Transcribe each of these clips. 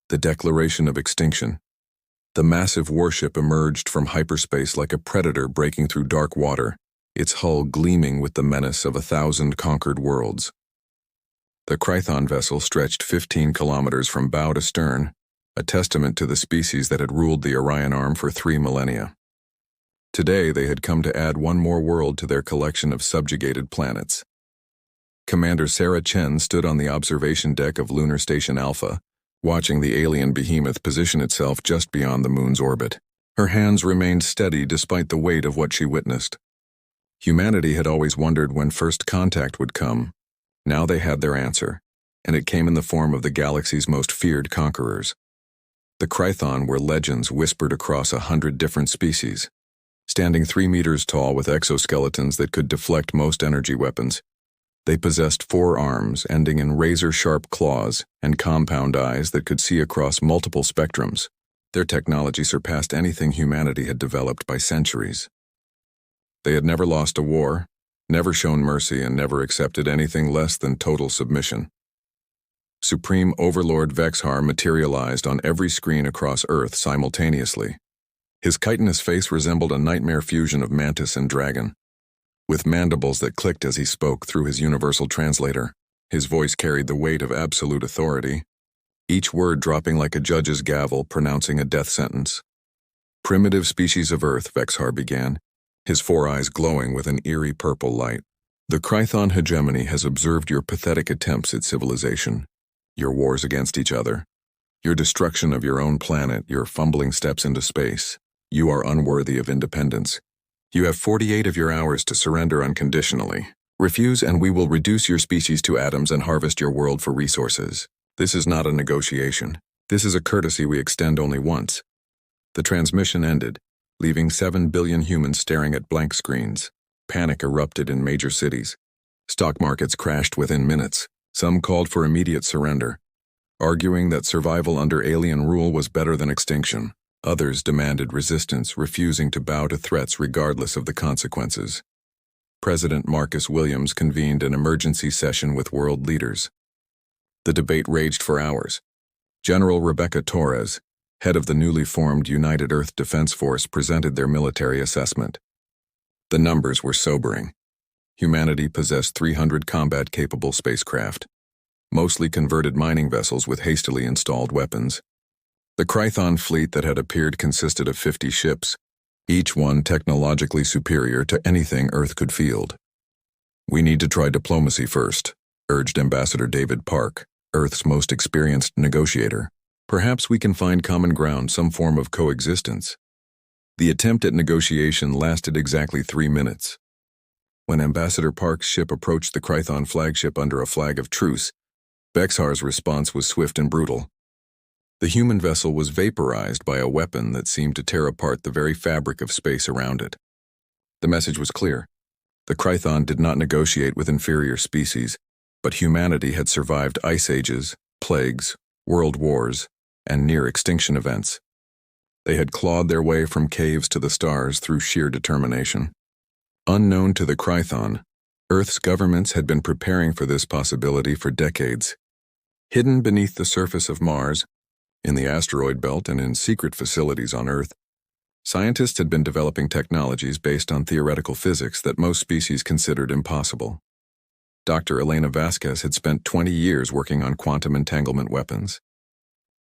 The declaration of extinction. The massive warship emerged from hyperspace like a predator breaking through dark water, its hull gleaming with the menace of 1,000 conquered worlds. The Chrython vessel stretched 15 kilometers from bow to stern, a testament to the species that had ruled the Orion Arm for 3 millennia. Today, they had come to add one more world to their collection of subjugated planets. Commander Sarah Chen stood on the observation deck of Lunar Station Alpha, watching the alien behemoth position itself just beyond the moon's orbit. Her hands remained steady despite the weight of what she witnessed. Humanity had always wondered when first contact would come. Now they had their answer, and it came in the form of the galaxy's most feared conquerors. The Chrython were legends whispered across 100 different species. Standing 3 meters tall with exoskeletons that could deflect most energy weapons, they possessed 4 arms ending in razor-sharp claws and compound eyes that could see across multiple spectrums. Their technology surpassed anything humanity had developed by centuries. They had never lost a war, never shown mercy, and never accepted anything less than total submission. Supreme Overlord Vexhar materialized on every screen across Earth simultaneously. His chitinous face resembled a nightmare fusion of mantis and dragon. With mandibles that clicked as he spoke through his universal translator, his voice carried the weight of absolute authority, each word dropping like a judge's gavel pronouncing a death sentence. "Primitive species of Earth," Vexhar began, his 4 eyes glowing with an eerie purple light. "The Chrython hegemony has observed your pathetic attempts at civilization, your wars against each other, your destruction of your own planet, your fumbling steps into space. You are unworthy of independence. You have 48 of your hours to surrender unconditionally. Refuse and we will reduce your species to atoms and harvest your world for resources. This is not a negotiation. This is a courtesy we extend only once." The transmission ended, leaving 7 billion humans staring at blank screens. Panic erupted in major cities. Stock markets crashed within minutes. Some called for immediate surrender, arguing that survival under alien rule was better than extinction. Others demanded resistance, refusing to bow to threats regardless of the consequences. President Marcus Williams convened an emergency session with world leaders. The debate raged for hours. General Rebecca Torres, head of the newly formed United Earth Defense Force, presented their military assessment. The numbers were sobering. Humanity possessed 300 combat-capable spacecraft, mostly converted mining vessels with hastily installed weapons. The Chrython fleet that had appeared consisted of 50 ships, each one technologically superior to anything Earth could field. "We need to try diplomacy first," urged Ambassador David Park, Earth's most experienced negotiator. "Perhaps we can find common ground, some form of coexistence." The attempt at negotiation lasted exactly 3 minutes. When Ambassador Park's ship approached the Chrython flagship under a flag of truce, Vexhar's response was swift and brutal. The human vessel was vaporized by a weapon that seemed to tear apart the very fabric of space around it. The message was clear. The Chrython did not negotiate with inferior species, but humanity had survived ice ages, plagues, world wars, and near-extinction events. They had clawed their way from caves to the stars through sheer determination. Unknown to the Chrython, Earth's governments had been preparing for this possibility for decades. Hidden beneath the surface of Mars, in the asteroid belt, and in secret facilities on Earth, scientists had been developing technologies based on theoretical physics that most species considered impossible. Dr. Elena Vasquez had spent 20 years working on quantum entanglement weapons.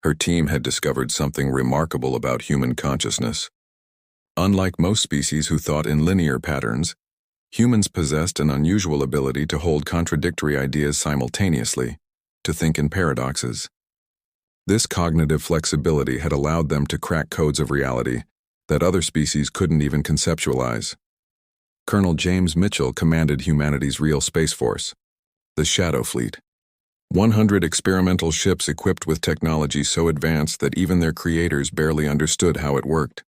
Her team had discovered something remarkable about human consciousness. Unlike most species who thought in linear patterns, humans possessed an unusual ability to hold contradictory ideas simultaneously, to think in paradoxes. This cognitive flexibility had allowed them to crack codes of reality that other species couldn't even conceptualize. Colonel James Mitchell commanded humanity's real space force, the Shadow Fleet. 100 experimental ships equipped with technology so advanced that even their creators barely understood how it worked.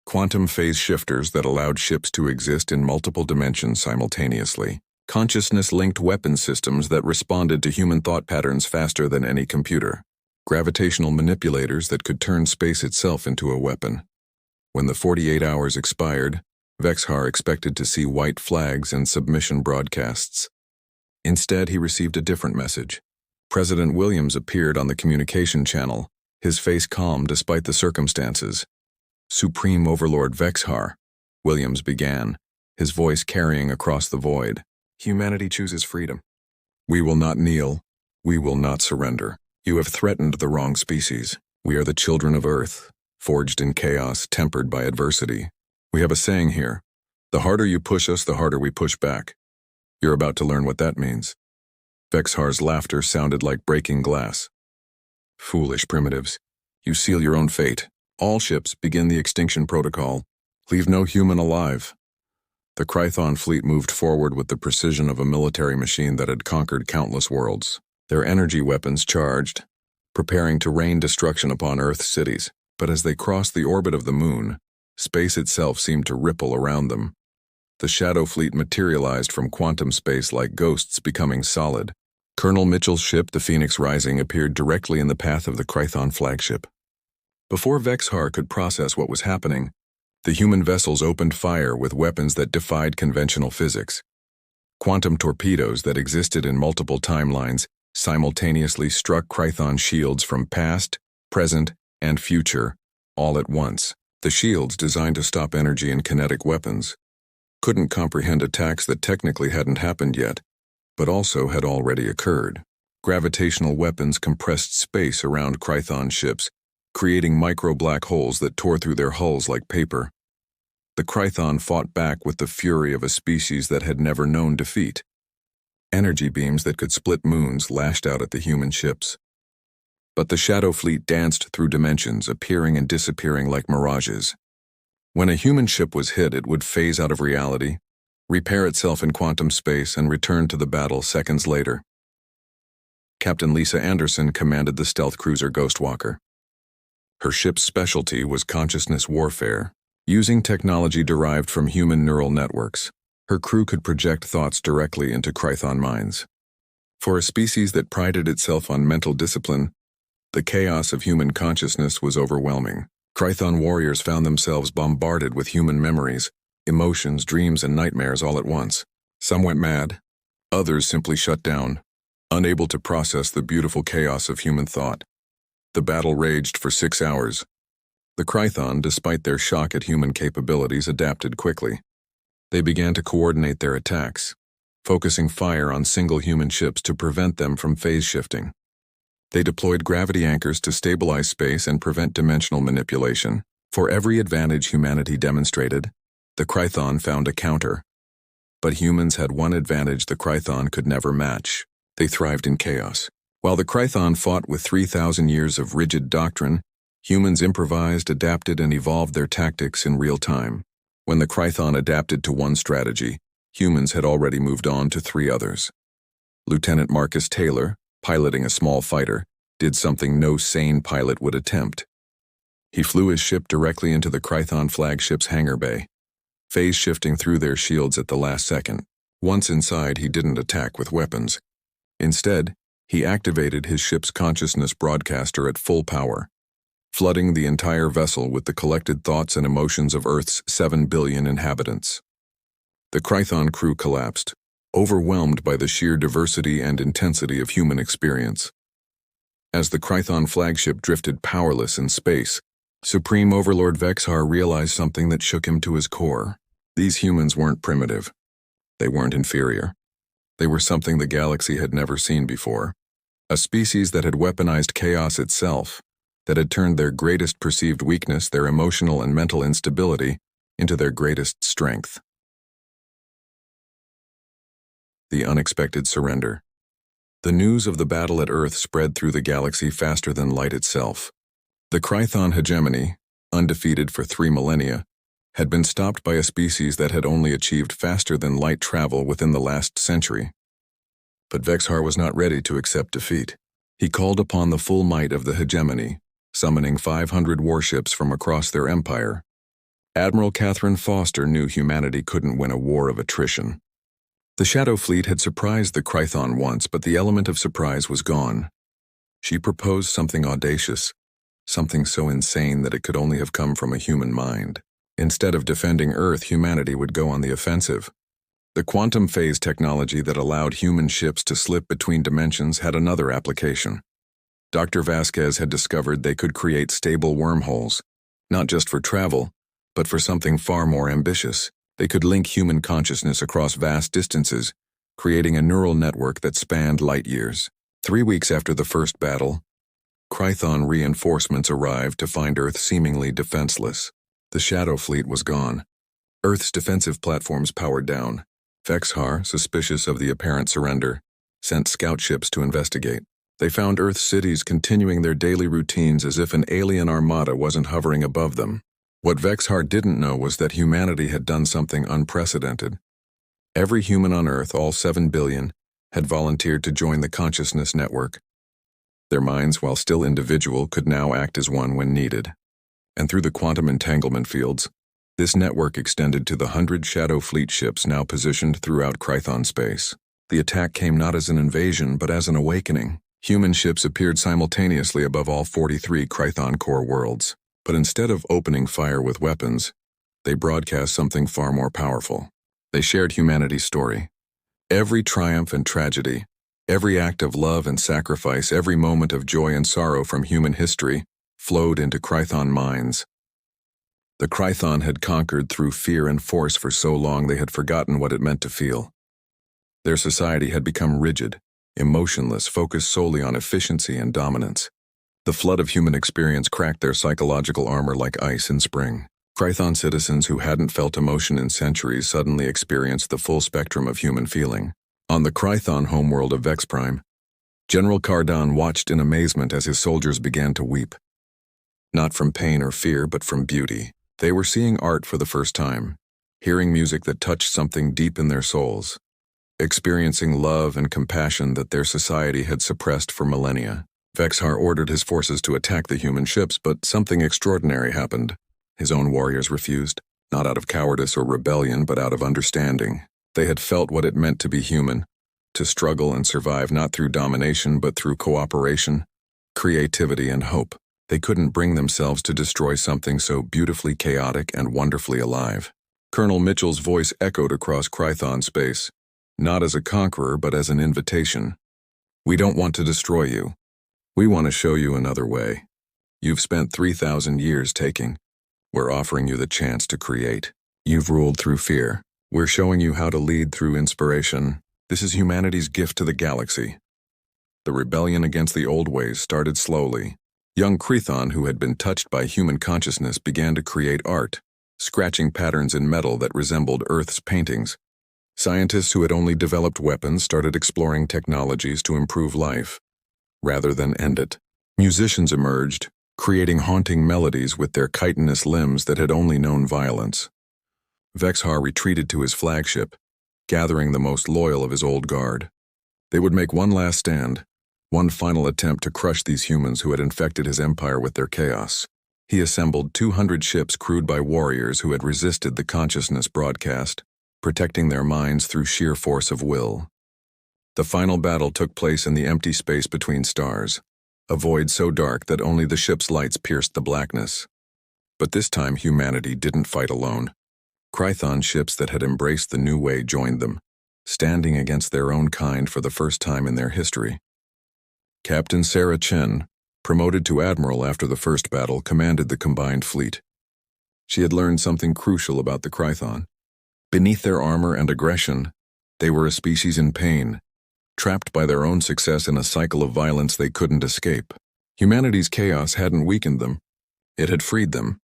Quantum phase shifters that allowed ships to exist in multiple dimensions simultaneously. Consciousness-linked weapon systems that responded to human thought patterns faster than any computer. Gravitational manipulators that could turn space itself into a weapon. When the 48 hours expired, Vexhar expected to see white flags and submission broadcasts. Instead, he received a different message. President Williams appeared on the communication channel, his face calm despite the circumstances. "Supreme Overlord Vexhar," Williams began, his voice carrying across the void. "Humanity chooses freedom. We will not kneel. We will not surrender. You have threatened the wrong species. We are the children of Earth, forged in chaos, tempered by adversity. We have a saying here: the harder you push us, the harder we push back. You're about to learn what that means." Vexhar's laughter sounded like breaking glass. "Foolish primitives. You seal your own fate. All ships begin the extinction protocol. Leave no human alive." The Krython fleet moved forward with the precision of a military machine that had conquered countless worlds. Their energy weapons charged, preparing to rain destruction upon Earth's cities. But as they crossed the orbit of the moon, space itself seemed to ripple around them. The Shadow Fleet materialized from quantum space like ghosts becoming solid. Colonel Mitchell's ship, the Phoenix Rising, appeared directly in the path of the Krython flagship. Before Vexhar could process what was happening, the human vessels opened fire with weapons that defied conventional physics. Quantum torpedoes that existed in multiple timelines simultaneously struck Krython shields from past, present, and future, all at once. The shields, designed to stop energy and kinetic weapons, couldn't comprehend attacks that technically hadn't happened yet, but also had already occurred. Gravitational weapons compressed space around Krython ships, creating micro-black holes that tore through their hulls like paper. The Krython fought back with the fury of a species that had never known defeat. Energy beams that could split moons lashed out at the human ships. But the Shadow Fleet danced through dimensions, appearing and disappearing like mirages. When a human ship was hit, it would phase out of reality, repair itself in quantum space, and return to the battle seconds later. Captain Lisa Anderson commanded the stealth cruiser Ghostwalker. Her ship's specialty was consciousness warfare, using technology derived from human neural networks. Her crew could project thoughts directly into Krython minds. For a species that prided itself on mental discipline, the chaos of human consciousness was overwhelming. Krython warriors found themselves bombarded with human memories, emotions, dreams, and nightmares all at once. Some went mad, others simply shut down, unable to process the beautiful chaos of human thought. The battle raged for 6 hours. The Krython, despite their shock at human capabilities, adapted quickly. They began to coordinate their attacks, focusing fire on single human ships to prevent them from phase shifting. They deployed gravity anchors to stabilize space and prevent dimensional manipulation. For every advantage humanity demonstrated, the Krython found a counter. But humans had one advantage the Krython could never match. They thrived in chaos. While the Krython fought with 3,000 years of rigid doctrine, humans improvised, adapted, and evolved their tactics in real time. When the Krython adapted to one strategy, humans had already moved on to 3 others. Lieutenant Marcus Taylor, piloting a small fighter, did something no sane pilot would attempt. He flew his ship directly into the Krython flagship's hangar bay, phase shifting through their shields at the last second. Once inside, he didn't attack with weapons. Instead, he activated his ship's consciousness broadcaster at full power, flooding the entire vessel with the collected thoughts and emotions of Earth's 7 billion inhabitants. The Krython crew collapsed, overwhelmed by the sheer diversity and intensity of human experience. As the Krython flagship drifted powerless in space, Supreme Overlord Vexhar realized something that shook him to his core. These humans weren't primitive. They weren't inferior. They were something the galaxy had never seen before. A species that had weaponized chaos itself, that had turned their greatest perceived weakness, their emotional and mental instability, into their greatest strength. The unexpected surrender. The news of the battle at Earth spread through the galaxy faster than light itself. The Krython hegemony, undefeated for 3 millennia, had been stopped by a species that had only achieved faster than light travel within the last century. But Vexhar was not ready to accept defeat. He called upon the full might of the hegemony, summoning 500 warships from across their empire. Admiral Catherine Foster knew humanity couldn't win a war of attrition. The Shadow Fleet had surprised the Krython once, but the element of surprise was gone. She proposed something audacious, something so insane that it could only have come from a human mind. Instead of defending Earth, humanity would go on the offensive. The quantum phase technology that allowed human ships to slip between dimensions had another application. Dr. Vasquez had discovered they could create stable wormholes, not just for travel, but for something far more ambitious. They could link human consciousness across vast distances, creating a neural network that spanned light years. 3 weeks after the first battle, Krython reinforcements arrived to find Earth seemingly defenseless. The Shadow Fleet was gone. Earth's defensive platforms powered down. Vexhar, suspicious of the apparent surrender, sent scout ships to investigate. They found Earth's cities continuing their daily routines as if an alien armada wasn't hovering above them. What Vexhar didn't know was that humanity had done something unprecedented. Every human on Earth, all 7 billion, had volunteered to join the consciousness network. Their minds, while still individual, could now act as one when needed. And through the quantum entanglement fields, this network extended to the 100 Shadow Fleet ships now positioned throughout Krython space. The attack came not as an invasion, but as an awakening. Human ships appeared simultaneously above all 43 Krython core worlds. But instead of opening fire with weapons, they broadcast something far more powerful. They shared humanity's story. Every triumph and tragedy, every act of love and sacrifice, every moment of joy and sorrow from human history flowed into Krython minds. The Krython had conquered through fear and force for so long they had forgotten what it meant to feel. Their society had become rigid, emotionless, focused solely on efficiency and dominance. The flood of human experience cracked their psychological armor like ice in spring. Krython citizens who hadn't felt emotion in centuries suddenly experienced the full spectrum of human feeling. On the Krython homeworld of Vex Prime, General Cardon watched in amazement as his soldiers began to weep. Not from pain or fear, but from beauty. They were seeing art for the first time, hearing music that touched something deep in their souls, experiencing love and compassion that their society had suppressed for millennia. Vexhar ordered his forces to attack the human ships, but something extraordinary happened. His own warriors refused, not out of cowardice or rebellion, but out of understanding. They had felt what it meant to be human, to struggle and survive not through domination, but through cooperation, creativity, and hope. They couldn't bring themselves to destroy something so beautifully chaotic and wonderfully alive. Colonel Mitchell's voice echoed across Krython space, not as a conqueror, but as an invitation. We don't want to destroy you. We want to show you another way. You've spent 3,000 years taking. We're offering you the chance to create. You've ruled through fear. We're showing you how to lead through inspiration. This is humanity's gift to the galaxy. The rebellion against the old ways started slowly. Young Krython, who had been touched by human consciousness, began to create art, scratching patterns in metal that resembled Earth's paintings. Scientists who had only developed weapons started exploring technologies to improve life, rather than end it. Musicians emerged, creating haunting melodies with their chitinous limbs that had only known violence. Vexhar retreated to his flagship, gathering the most loyal of his old guard. They would make one last stand, one final attempt to crush these humans who had infected his empire with their chaos. He assembled 200 ships crewed by warriors who had resisted the consciousness broadcast, protecting their minds through sheer force of will. The final battle took place in the empty space between stars, a void so dark that only the ship's lights pierced the blackness. But this time humanity didn't fight alone. Krython ships that had embraced the new way joined them, standing against their own kind for the first time in their history. Captain Sarah Chen, promoted to admiral after the first battle, commanded the combined fleet. She had learned something crucial about the Krython. Beneath their armor and aggression, they were a species in pain, trapped by their own success in a cycle of violence they couldn't escape. Humanity's chaos hadn't weakened them. It had freed them.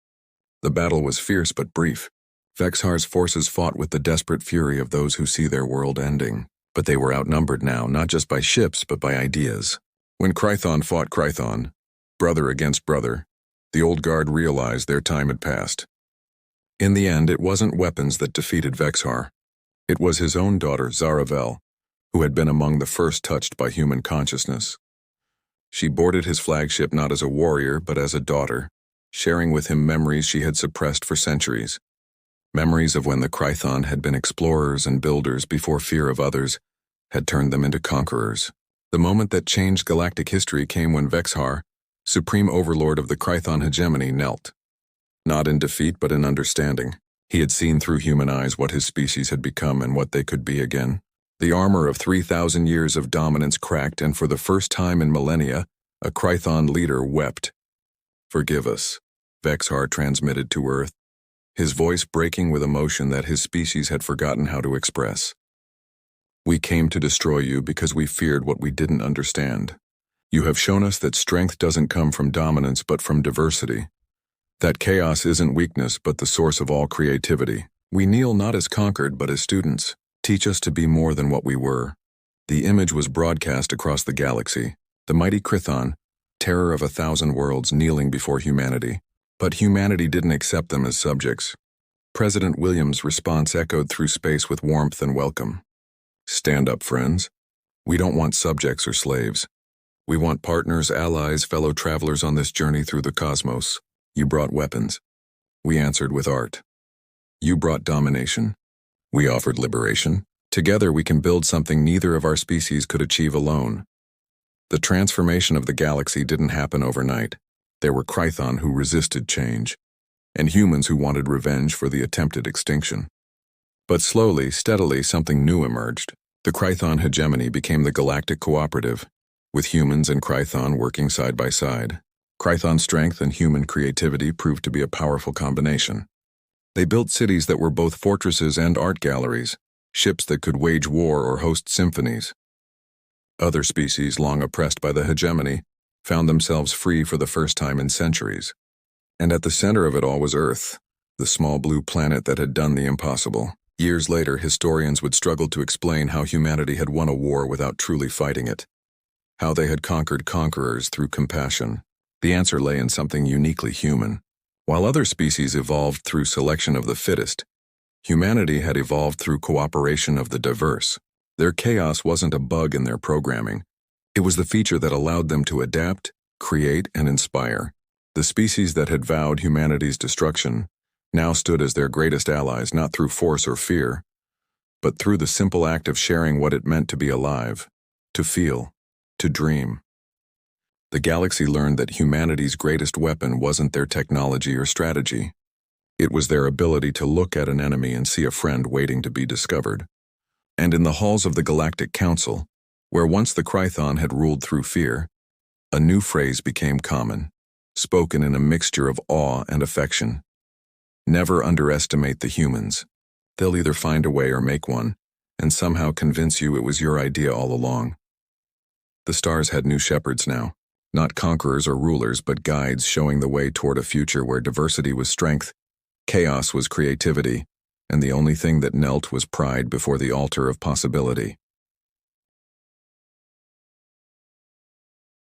The battle was fierce but brief. Vexhar's forces fought with the desperate fury of those who see their world ending. But they were outnumbered now, not just by ships, but by ideas. When Krython fought Krython, brother against brother, the old guard realized their time had passed. In the end, it wasn't weapons that defeated Vexhar. It was his own daughter, Zaravel, who had been among the first touched by human consciousness. She boarded his flagship not as a warrior, but as a daughter, sharing with him memories she had suppressed for centuries. Memories of when the Krython had been explorers and builders before fear of others had turned them into conquerors. The moment that changed galactic history came when Vexhar, supreme overlord of the Krython hegemony, knelt. Not in defeat, but in understanding. He had seen through human eyes what his species had become and what they could be again. The armor of 3,000 years of dominance cracked, and for the first time in millennia, A Chrython leader wept. "Forgive us," Vexhar transmitted to Earth, his voice breaking with emotion that his species had forgotten how to express. "We came to destroy you because we feared what we didn't understand. You have shown us that strength doesn't come from dominance but from diversity. That chaos isn't weakness but the source of all creativity. We kneel not as conquered but as students. Teach us to be more than what we were." The image was broadcast across the galaxy, the mighty Chrython, terror of 1,000 worlds, kneeling before humanity. But humanity didn't accept them as subjects. President Williams' response echoed through space with warmth and welcome. "Stand up, friends. We don't want subjects or slaves. We want partners, allies, fellow travelers on this journey through the cosmos. You brought weapons. We answered with art. You brought domination. We offered liberation. Together we can build something neither of our species could achieve alone." The transformation of the galaxy didn't happen overnight. There were Chrython who resisted change, and humans who wanted revenge for the attempted extinction. But slowly, steadily, something new emerged. The Chrython hegemony became the galactic cooperative, with humans and Chrython working side by side. Chrython's strength and human creativity proved to be a powerful combination. They built cities that were both fortresses and art galleries, ships that could wage war or host symphonies. Other species, long oppressed by the hegemony, found themselves free for the first time in centuries. And at the center of it all was Earth, the small blue planet that had done the impossible. Years later, historians would struggle to explain how humanity had won a war without truly fighting it, how they had conquered conquerors through compassion. The answer lay in something uniquely human. While other species evolved through selection of the fittest, humanity had evolved through cooperation of the diverse. Their chaos wasn't a bug in their programming. It was the feature that allowed them to adapt, create, and inspire. The species that had vowed humanity's destruction now stood as their greatest allies, not through force or fear, but through the simple act of sharing what it meant to be alive, to feel, to dream. The galaxy learned that humanity's greatest weapon wasn't their technology or strategy. It was their ability to look at an enemy and see a friend waiting to be discovered. And in the halls of the Galactic Council, where once the Chrython had ruled through fear, a new phrase became common, spoken in a mixture of awe and affection. Never underestimate the humans. They'll either find a way or make one, and somehow convince you it was your idea all along. The stars had new shepherds now, not conquerors or rulers, but guides showing the way toward a future where diversity was strength, chaos was creativity, and the only thing that knelt was pride before the altar of possibility.